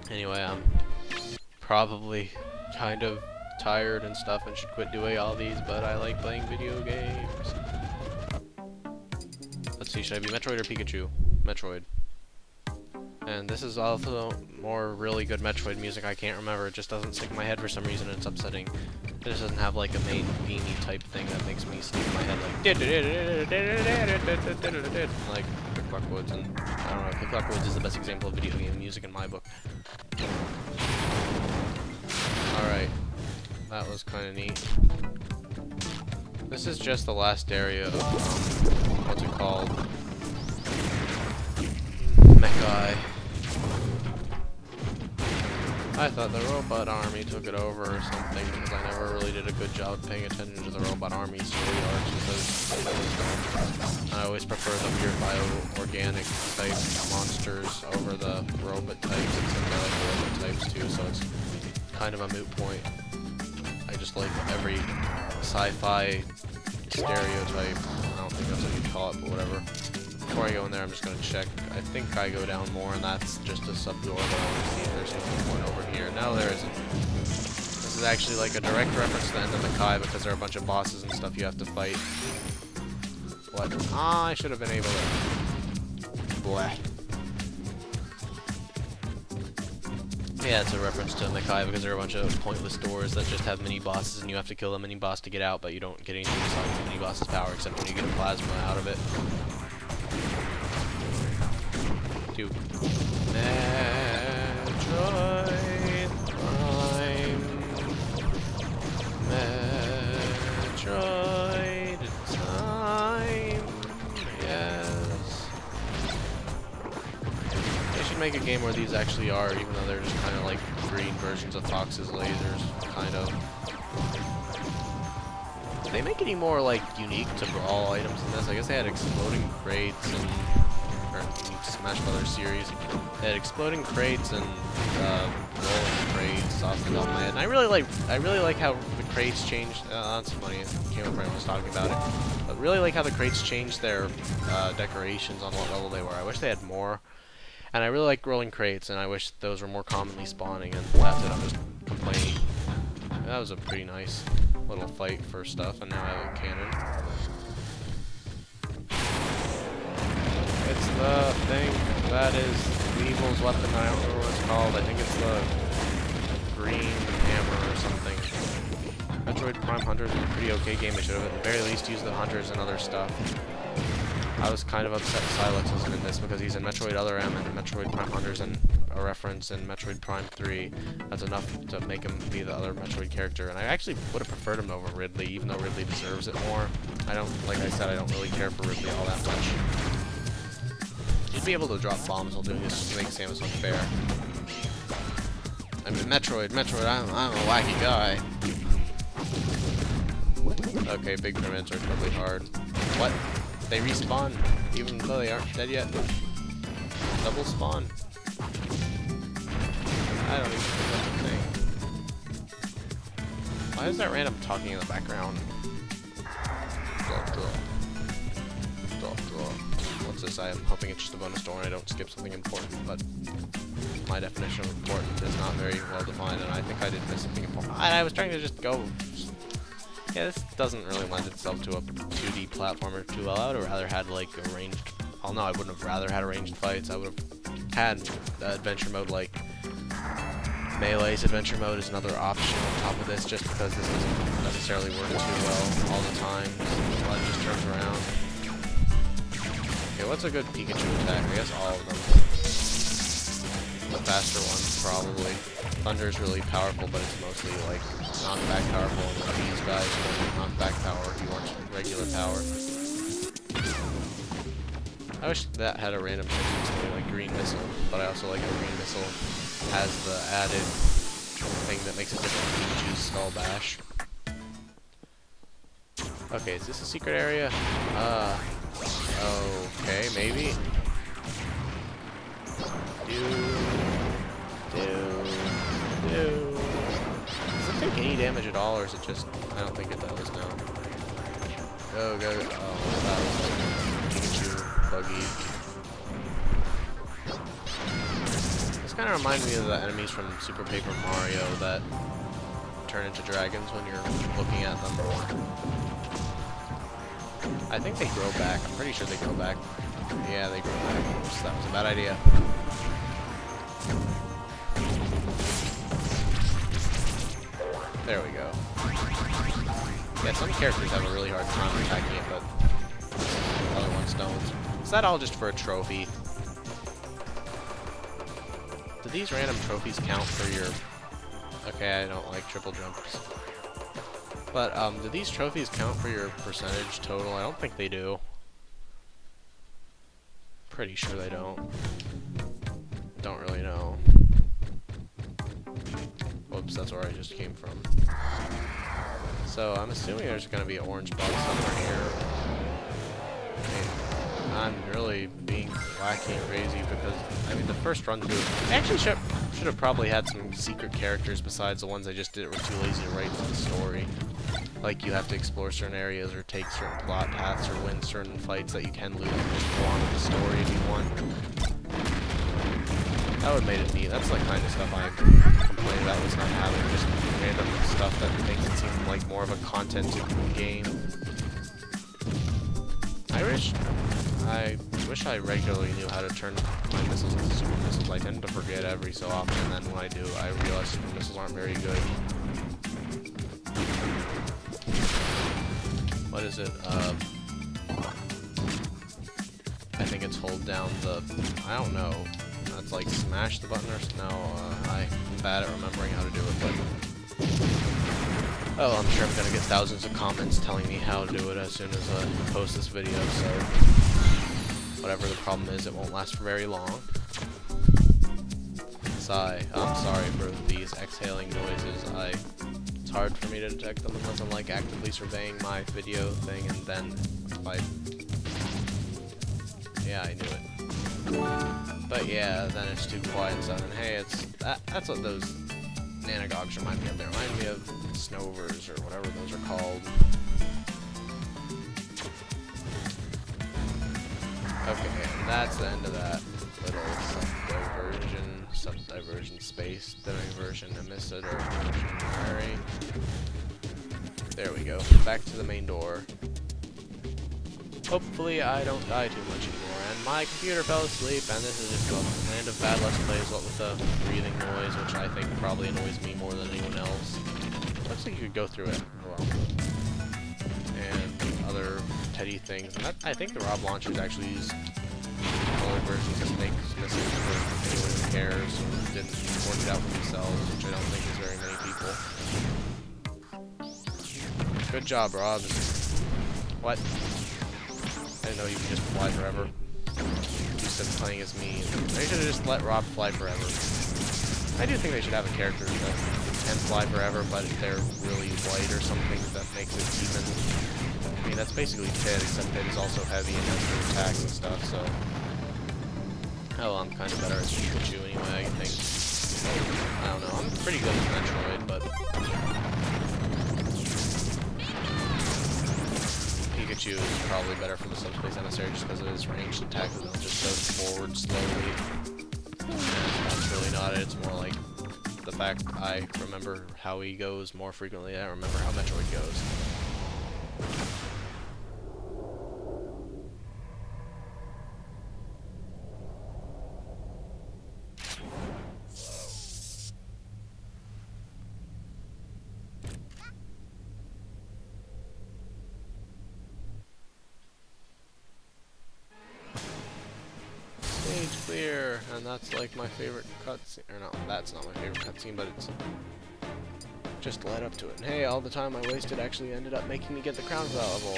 Anyway, I'm probably kind of tired and stuff and should quit doing all these, but I like playing video games. Let's see, should I be Metroid or Pikachu? Metroid. And this is also more really good Metroid music. I can't remember, it just doesn't stick in my head for some reason, and it's upsetting. It just doesn't have like a main beamy type thing that makes me stick in my head like Quick Clock Woods, and I don't know, Quick Clock Woods is the best example of video game music in my book. Alright, that was kinda neat. This is just the last area of, what's it called? Mechai. I thought the robot army took it over or something, because I never really did a good job paying attention to the robot army story arcs, because I always prefer the weird bio-organic type monsters over the robot types, except I like the robot types too, so it's kind of a moot point. I just like every sci-fi stereotype. I don't think that's what you'd call it, but whatever. Before I go in there, I'm just going to check. I think I go down more, and that's just a sub-door, but I want to see if there's anything over here. No, there isn't. This is actually like a direct reference to the end of Mechai, because there are a bunch of bosses and stuff you have to fight. What? Ah, I should have been able to... Bleh. Yeah, it's a reference to Mechai, because there are a bunch of pointless doors that just have mini-bosses, and you have to kill the mini-boss to get out, but you don't get anything besides the mini-boss's power, except when you get a plasma out of it. Metroid Prime. Metroid time. Yes. They should make a game where these actually are, even though they're just kind of like green versions of Fox's lasers, kind of. Did they make any more like unique to Brawl items in this? I guess they had exploding crates and Smash Brothers series. They had exploding crates and rolling crates off the top of my head. And I really like how the crates changed. That's funny. I can't remember when I was talking about it. But really like how the crates changed their decorations on what level they were. I wish they had more. And I really like rolling crates, and I wish those were more commonly spawning. And that's it. I'm just complaining. That was a pretty nice little fight for stuff. And now I have a cannon. It's the thing that is Evil's weapon. I don't remember what it's called. I think it's the green hammer or something. Metroid Prime Hunters is a pretty okay game. They should have at the very least used the hunters and other stuff. I was kind of upset Silex wasn't in this because he's in Metroid Other M and Metroid Prime Hunters and a reference in Metroid Prime 3. That's enough to make him be the other Metroid character. And I actually would have preferred him over Ridley, even though Ridley deserves it more. I don't, like I said, I don't really care for Ridley all that much. You'd be able to drop bombs while doing this to make Samus unfair. I mean, Metroid, I'm a wacky guy. Okay, big pyramids are totally hard. What? They respawn, even though they aren't dead yet? Double spawn? I don't even think that's a thing. Why is that random talking in the background? What's this? I'm hoping it's just a bonus door and I don't skip something important, but my definition of important is not very well defined, and I think I did miss something important. I was trying to just go. Yeah, this doesn't really lend itself to a 2D platformer too well. I would have rather had like a ranged. Oh no, I wouldn't have rather had ranged fights. I would have had adventure mode like Melee's adventure mode is another option on top of this, just because this doesn't necessarily work too well all the time. A lot just turns around. Okay, what's a good Pikachu attack? I guess all of them. The faster ones, probably. Thunder's really powerful, but it's mostly like knockback powerful, and these guys don't knockback power, you want regular power. I wish that had a random change, something like Green Missile, but I also like how Green Missile has the added thing that makes it different from Pikachu's Skull Bash. Okay, is this a secret area? Okay, maybe. Does it take any damage at all, or is it just... I don't think it does, no. Go. Oh, that was like Pikachu buggy. This kind of remind me of the enemies from Super Paper Mario that turn into dragons when you're looking at them. I think they grow back. I'm pretty sure they grow back. Yeah, they grow back. Oops, that was a bad idea. There we go. Yeah, some characters have a really hard time attacking it, but other ones don't. Is that all just for a trophy? Do these random trophies count for your... Okay, I don't like triple jumps. But, do these trophies count for your percentage total? I don't think they do. Pretty sure they don't. Don't really know. Whoops, that's where I just came from. So, I'm assuming there's gonna be an orange bug somewhere here. I'm really being wacky and crazy because, I mean, the first run through, I actually should have probably had some secret characters besides the ones I just did that were too lazy to write the story. Like, you have to explore certain areas or take certain plot paths or win certain fights that you can lose and just go on with the story if you want. That would have made it neat. That's the kind of stuff I complain about was not having just random stuff that makes it seem like more of a content game. I wish I regularly knew how to turn my missiles into super missiles. I tend to forget every so often, and then when I do, I realize super missiles aren't very good. What is it? I think it's hold down the... I don't know. That's like smash the button or... No, I'm bad at remembering how to do it, but... Oh, I'm sure I'm gonna get thousands of comments telling me how to do it as soon as I post this video, so... Whatever the problem is, it won't last for very long. Sigh. I'm sorry for these exhaling noises. It's hard for me to detect them unless I'm like actively surveying my video thing, and then if I... Yeah, I knew it. But yeah, then it's too quiet and stuff, and hey, that's what those nanogogs remind me of. They remind me of snovers, or whatever those are called. Okay, and that's the end of that little subdiversion space, diversion, emissary. There we go. Back to the main door. Hopefully I don't die too much anymore. And my computer fell asleep, and this is just a land of bad Let's Plays, what with the breathing noise, which I think probably annoys me more than anyone else. Looks like you could go through it. Oh well. And other Teddy things. And I think the Rob launchers actually use colored versions of Snake's missiles for anyone who cares or didn't work it out for themselves, which I don't think is very many people. Good job, Rob. What? I didn't know you could just fly forever. You said playing as me. They should have just let Rob fly forever. I do think they should have a character that can fly forever, but if they're really light or something, that makes it even. I mean, that's basically Pit, except Pit is also heavy and has good attacks and stuff, so... Oh, well, I'm kind of better at Pikachu anyway, I think. I don't know, I'm pretty good at Metroid, but... Pikachu is probably better for the Subspace Emissary just because of his ranged attack, and it just goes forward slowly. And that's really not it, it's more like the fact I remember how he goes more frequently than I remember how Metroid goes. Clear, and that's like my favorite cutscene, or no, that's not my favorite cutscene, but it's just led up to it. And hey, all the time I wasted actually ended up making me get the crown level.